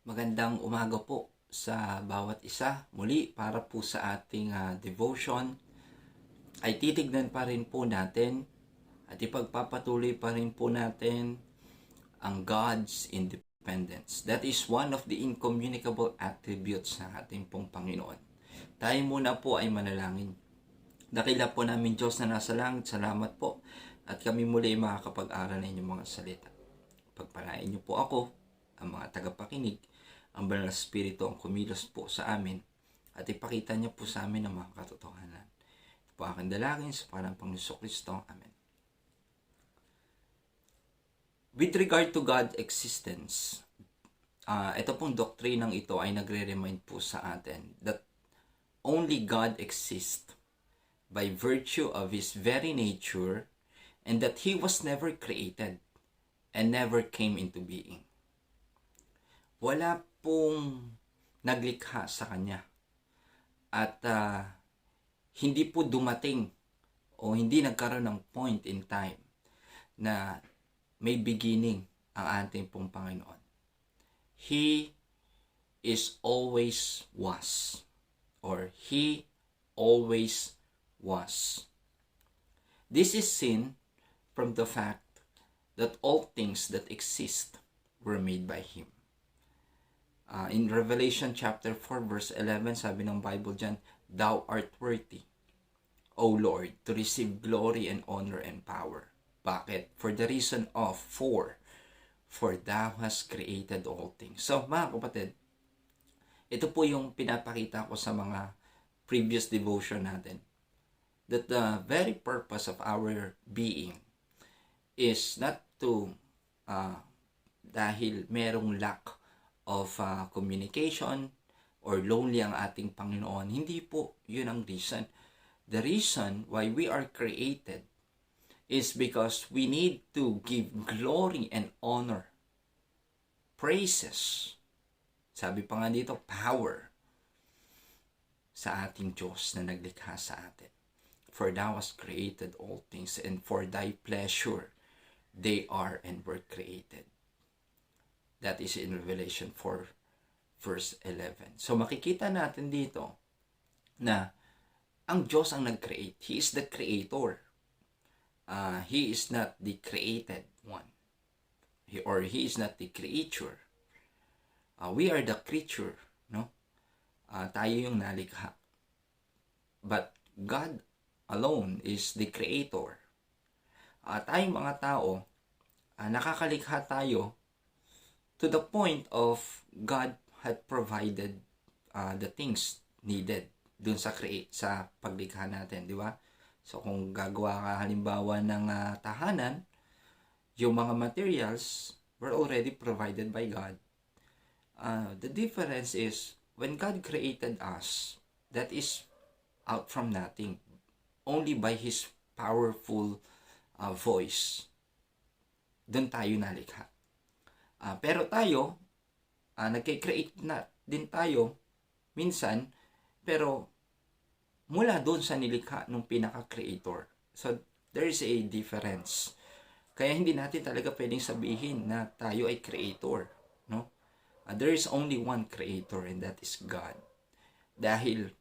Magandang umaga po sa bawat isa. Muli, para po sa ating devotion, ay titignan pa rin po natin at ipagpapatuloy pa rin po natin ang God's independence. That is one of the incommunicable attributes ng ating pong Panginoon. Tayo muna po ay manalangin. Dakila po namin Diyos na nasa langit, salamat po at kami muli makakapag-aral ng inyong mga salita. Pagpalain niyo po ako, ang mga tagapakinig, ang banal na Espiritu ang kumilos po sa amin at ipakita niya po sa amin ang mga katotohanan. Ito po aking dalangin sa pangalan ng Panginoon Kristo. Amen. With regard to God's existence, ito pong doktrinang ito ay nagre-remind po sa atin that only God exists by virtue of His very nature and that He was never created and never came into being. Wala pong naglikha sa Kanya at hindi po dumating o hindi nagkaroon ng point in time na may beginning ang ating pong Panginoon. He is always was, or He always was. This is seen from the fact that all things that exist were made by Him. In Revelation chapter 4 verse 11, sabi ng Bible dyan, Thou art worthy, O Lord, to receive glory and honor and power. Bakit? For the reason of for Thou hast created all things. So mga kapatid, ito po yung pinapakita ko sa mga previous devotion natin. That the very purpose of our being is not to, dahil merong lack of communication or lonely ang ating Panginoon. Hindi po yun ang reason. The reason why we are created is because we need to give glory and honor, praises, sabi pa nga dito, power sa ating Diyos na naglikha sa atin. For Thou hast created all things, and for Thy pleasure they are and were created. That is in Revelation 4 verse 11. So makikita natin dito na ang Diyos ang nag-create. He is the creator. He is not the created one. He is not the creature. We are the creature, no? Tayo yung nalikha. But God alone is the creator. Tayong mga tao, nakakalikha tayo to the point of God had provided the things needed dun sa paglikha natin, di ba? So kung gagawa ka halimbawa ng tahanan, yung mga materials were already provided by God. The difference is when God created us, that is out from nothing, only by His powerful voice. Dun tayo nalikha. Pero tayo, nagkikreate na din tayo minsan, pero mula doon sa nilikha ng pinaka-creator. So, there is a difference. Kaya hindi natin talaga pwedeng sabihin na tayo ay creator. No? There is only one creator, and that is God. Dahil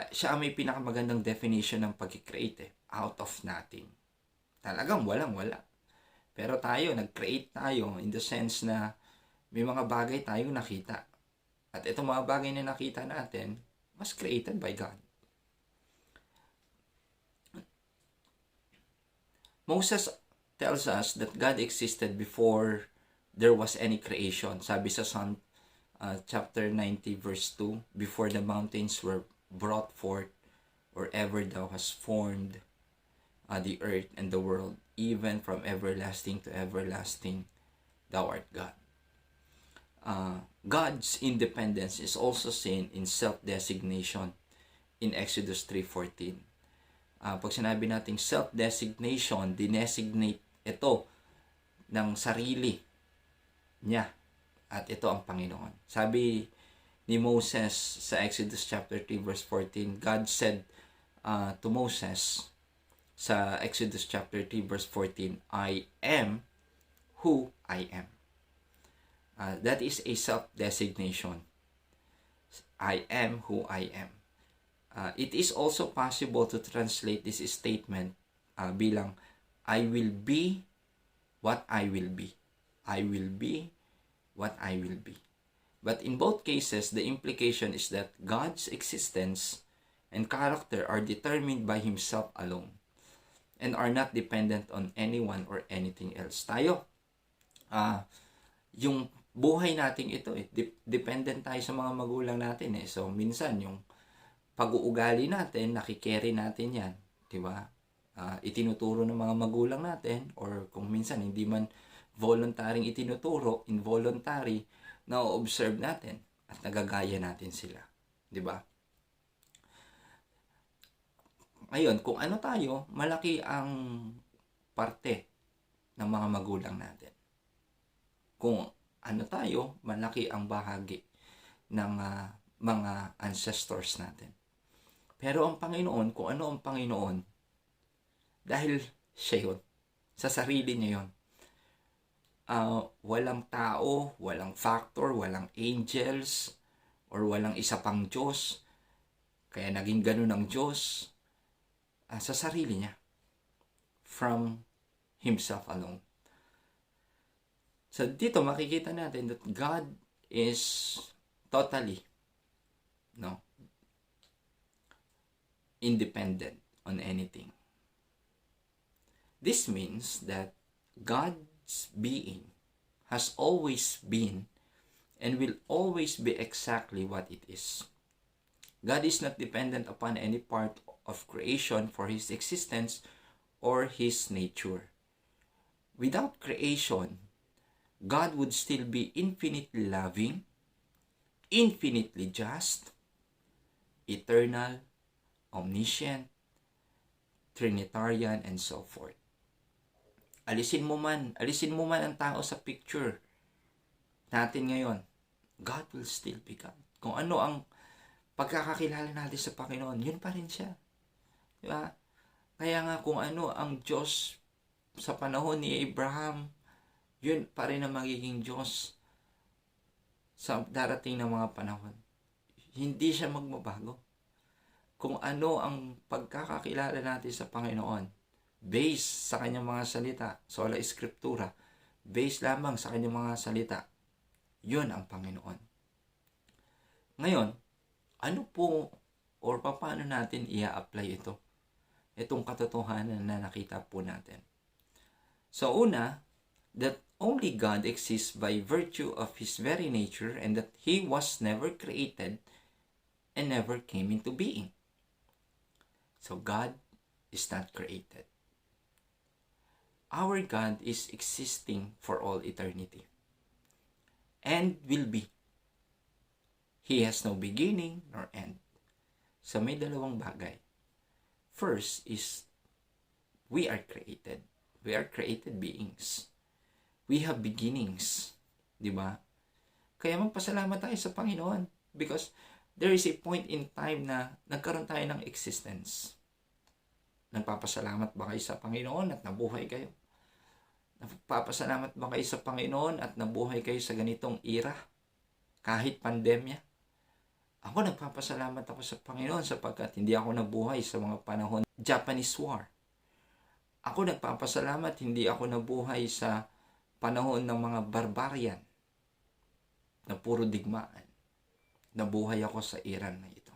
siya may pinakamagandang definition ng pag-create, out of nothing. Talagang walang-wala. Pero tayo, nag-create tayo in the sense na may mga bagay tayong nakita. At itong mga bagay na nakita natin, was created by God. Moses tells us that God existed before there was any creation. Sabi sa Psalm chapter 90 verse 2, before the mountains were brought forth, or ever Thou hast formed the earth and the world, even from everlasting to everlasting, Thou art God. God's independence is also seen in self-designation in Exodus 3:14. Pag sinabi nating self-designation, dinesignate ito ng sarili niya at ito ang Panginoon. Sabi ni Moses sa Exodus chapter 3 verse 14, God said to Moses sa Exodus chapter 3 verse 14, I am who I am. That is a self-designation. I am who I am. It is also possible to translate this statement bilang I will be what I will be. I will be what I will be. But in both cases, the implication is that God's existence and character are determined by Himself alone and are not dependent on anyone or anything else. Tayo, yung buhay natin ito, dependent tayo sa mga magulang natin eh. So, minsan, yung pag-uugali natin, nakikerry natin yan. Diba? Itinuturo ng mga magulang natin, or kung minsan, hindi man voluntaring itinuturo, involuntary, na-observe natin at nagagaya natin sila. Diba? Ngayon, kung ano tayo, malaki ang parte ng mga magulang natin. Kung ano tayo, malaki ang bahagi ng mga ancestors natin. Pero ang Panginoon, kung ano ang Panginoon, dahil siya yun, sa sarili niya yun. Walang tao, walang factor, walang angels, or walang isa pang Diyos. Kaya naging ganun ang Diyos sa sarili niya. From Himself alone. So dito makikita natin that God is totally independent on anything. This means that God's being has always been and will always be exactly what it is. God is not dependent upon any part of creation for His existence or His nature. Without creation, God would still be infinitely loving, infinitely just, eternal, omniscient, Trinitarian, and so forth. Alisin mo man ang tao sa picture natin ngayon, God will still be God. Kung ano ang pagkakakilala natin sa Panginoon, yun pa rin siya. Diba? Kaya nga kung ano ang Diyos sa panahon ni Abraham, yun pa rin ang magiging Diyos sa darating na mga panahon. Hindi siya magbabago. Kung ano ang pagkakakilala natin sa Panginoon, based sa kanyang mga salita, sola Escriptura, based lamang sa kanyang mga salita, yun ang Panginoon. Ngayon, ano po or paano natin i-apply ito? Itong katotohanan na nakita po natin. So una, that only God exists by virtue of His very nature and that He was never created and never came into being. So God is not created. Our God is existing for all eternity and will be. He has no beginning nor end. So may dalawang bagay. First is we are created. We are created beings. We have beginnings. Diba? Kaya magpasalamat tayo sa Panginoon because there is a point in time na nagkaroon tayo ng existence. Nagpapasalamat ba kayo sa Panginoon at nabuhay kayo? Nagpapasalamat ba kayo sa Panginoon at nabuhay kayo sa ganitong era? Kahit pandemya? Ako nagpapasalamat ako sa Panginoon sapagkat hindi ako nabuhay sa mga panahon Japanese War. Ako nagpapasalamat hindi ako nabuhay sa panahon ng mga barbarian na puro digmaan. Nabuhay ako sa era na ito.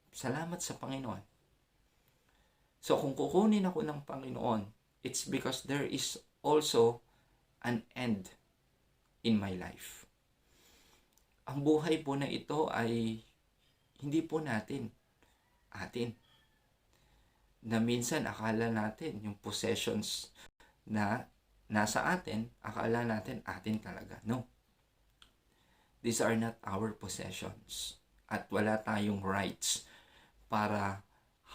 Salamat sa Panginoon. So kung kukunin ako ng Panginoon, it's because there is also an end in my life. Ang buhay po na ito ay hindi po atin. Na minsan akala natin yung possessions na nasa atin, akala natin atin talaga. No. These are not our possessions. At wala tayong rights para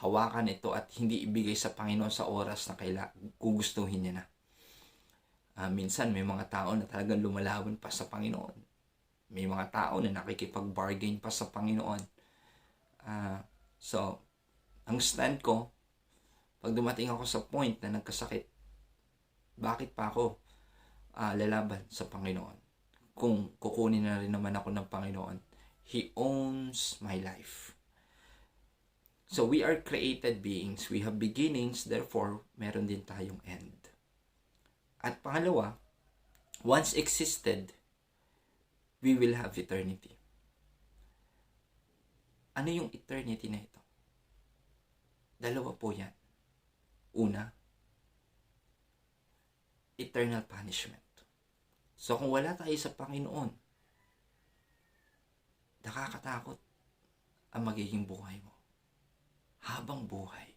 hawakan ito at hindi ibigay sa Panginoon sa oras na gugustuhin niya na. Minsan may mga tao na talagang lumalaban pa sa Panginoon. May mga tao na nakikipag-bargain pa sa Panginoon. So, ang stand ko, pag dumating ako sa point na nagkasakit, bakit pa ako lalaban sa Panginoon? kung kukunin na rin naman ako ng Panginoon, He owns my life. So we are created beings. We have beginnings, therefore, meron din tayong end. At pangalawa, once existed, we will have eternity. Ano yung eternity na ito? Dalawa po yan. Una, eternal punishment. So kung wala tayo sa Panginoon, nakakatakot ang magiging buhay mo. Habang buhay,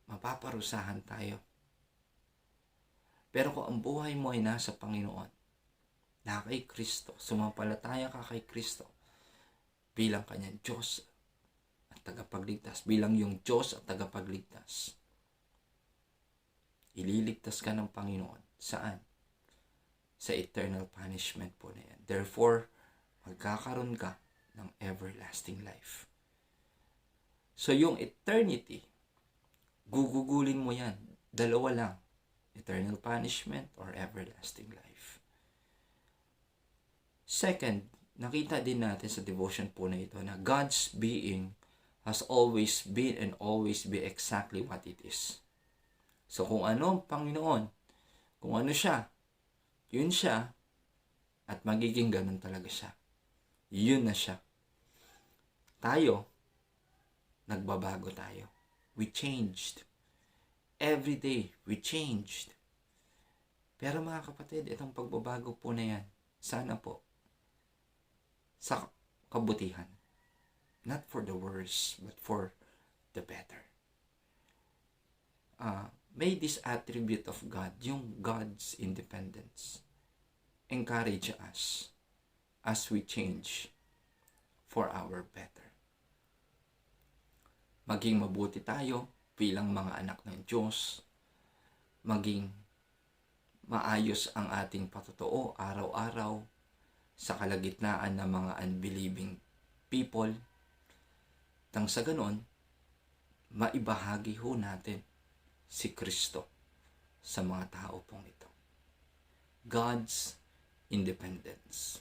mapaparusahan tayo. Pero kung ang buhay mo ay nasa Panginoon, na kay Kristo, sumampalataya ka kay Kristo, bilang kanyang Diyos at tagapagligtas, bilang yung Diyos at tagapagligtas, ililigtas ka ng Panginoon. Saan? Sa eternal punishment po na yan. Therefore, magkakaroon ka ng everlasting life. So, yung eternity, gugugulin mo yan. Dalawa lang. Eternal punishment or everlasting life. Second, nakita din natin sa devotion po na ito na God's being has always been and always be exactly what it is. So, kung ano ang Panginoon, kung ano siya, yun siya, at magiging ganun talaga siya. Yun na siya. Tayo, nagbabago tayo. We changed. Every day, we changed. Pero mga kapatid, itong pagbabago po na yan, sana po, sa kabutihan. Not for the worse, but for the better. May this attribute of God, yung God's independence, encourage us as we change for our better. Maging mabuti tayo bilang mga anak ng Diyos, maging maayos ang ating patotoo araw-araw sa kalagitnaan ng mga unbelieving people, nang sa ganon, maibahagi ho natin si Kristo sa mga tao pong ito. God's independence.